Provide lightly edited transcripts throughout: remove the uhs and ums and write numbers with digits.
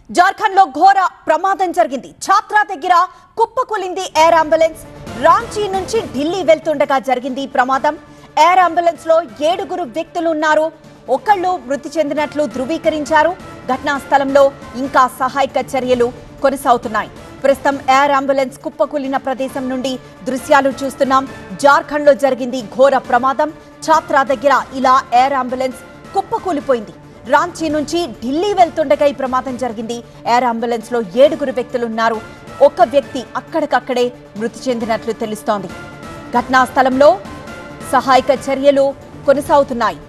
జార్ఖండ్ లో ఘోర ప్రమాదం జరిగింది. ఛాత్రా దగ్గర కుప్పకూలింది ఎయిర్ అంబులెన్స్. రాంచీ నుంచి ఢిల్లీ వెళ్తుండగా జరిగింది ప్రమాదం. ఎయిర్ అంబులెన్స్ లో 7 వ్యక్తులు ఉన్నారు. ఒకళ్ళు మృతి చెందినట్లు ధృవీకరించారు. ఘటనా స్థలంలో ఇంకా సహాయక చర్యలు కొనసాగుతున్నాయి. ప్రస్తుతం ఎయిర్ అంబులెన్స్ కుప్పకూలిన ప్రదేశం నుండి దృశ్యాలు చూస్తున్నాం. జార్ఖండ్ లో జరిగింది ఘోర ప్రమాదం. ఛాత్రా దగ్గర ఇలా ఎయిర్ అంబులెన్స్ కుప్పకూలిపోయింది. రాంచీ నుంచి ఢిల్లీ వెళ్తుండగా ఈ ప్రమాదం జరిగింది. ఎయిర్ అంబులెన్స్ లో 7 వ్యక్తులు ఉన్నారు. ఒక వ్యక్తి అక్కడికక్కడే మృతి చెందినట్లు తెలుస్తోంది. ఘటనా స్థలంలో సహాయక చర్యలు కొనసాగుతున్నాయి.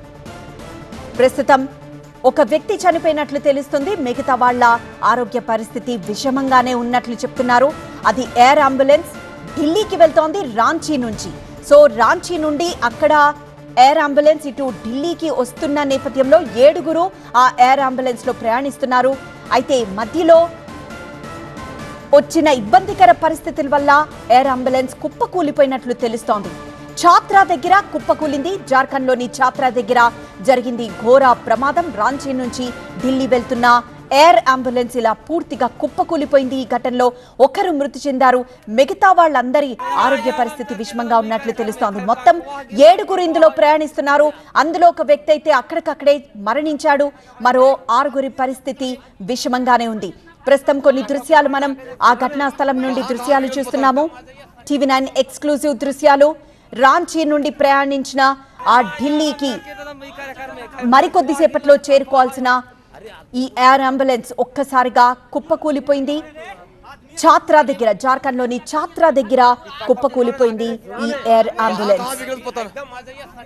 ప్రస్తుతం ఒక వ్యక్తి చనిపోయినట్లు తెలుస్తుంది. మిగతా వాళ్ళ ఆరోగ్య పరిస్థితి విషమంగానే ఉన్నట్లు చెప్తున్నారు. అది ఎయిర్ అంబులెన్స్ ఢిల్లీకి వెళ్తోంది రాంచీ నుంచి. సో రాంచీ నుండి అక్కడ ఎయిర్ అంబులెన్స్ ఇటు ఢిల్లీకి వస్తున్న నేపథ్యంలో 7 ఆ ఎయిర్ అంబులెన్స్ లో ప్రయాణిస్తున్నారు. అయితే మధ్యలో వచ్చిన ఇబ్బందికర పరిస్థితుల వల్ల ఎయిర్ అంబులెన్స్ కుప్పకూలిపోయినట్లు తెలుస్తోంది. ఛాత్రా దగ్గర కుప్పకూలింది. జార్ఖండ్ లోని ఛాత్రా దగ్గర జరిగింది ఘోర ప్రమాదం. రాంచీ నుంచి ఢిల్లీ వెళ్తున్న ఎయిర్ అంబులెన్స్ ఇలా పూర్తిగా కుప్పకూలిపోయింది. ఈ ఘటనలో ఒకరు మృతి చెందారు. మిగతా వాళ్ళందరి ఆరోగ్య పరిస్థితి విషమంగా ఉన్నట్లు తెలుస్తోంది. మొత్తం 7 ఇందులో ప్రయాణిస్తున్నారు. అందులో ఒక వ్యక్తి అయితే అక్కడికక్కడే మరణించాడు. మరో 6 పరిస్థితి విషమంగానే ఉంది. ప్రస్తుతం కొన్ని దృశ్యాలు మనం ఆ ఘటనా స్థలం నుండి దృశ్యాలు చూస్తున్నాము. TV9 ఎక్స్క్లూజివ్ దృశ్యాలు. రాంచీ నుండి ప్రయాణించిన ఆ ఢిల్లీకి మరికొద్దిసేపట్లో చేరుకోవాల్సిన ఈ ఎయిర్ అంబులెన్స్ ఒక్కసారిగా కుప్పకూలిపోయింది. ఛాత్రా దగ్గర, జార్ఖండ్ లోని ఛాత్రా దగ్గర కుప్పకూలిపోయింది ఈ ఎయిర్ అంబులెన్స్.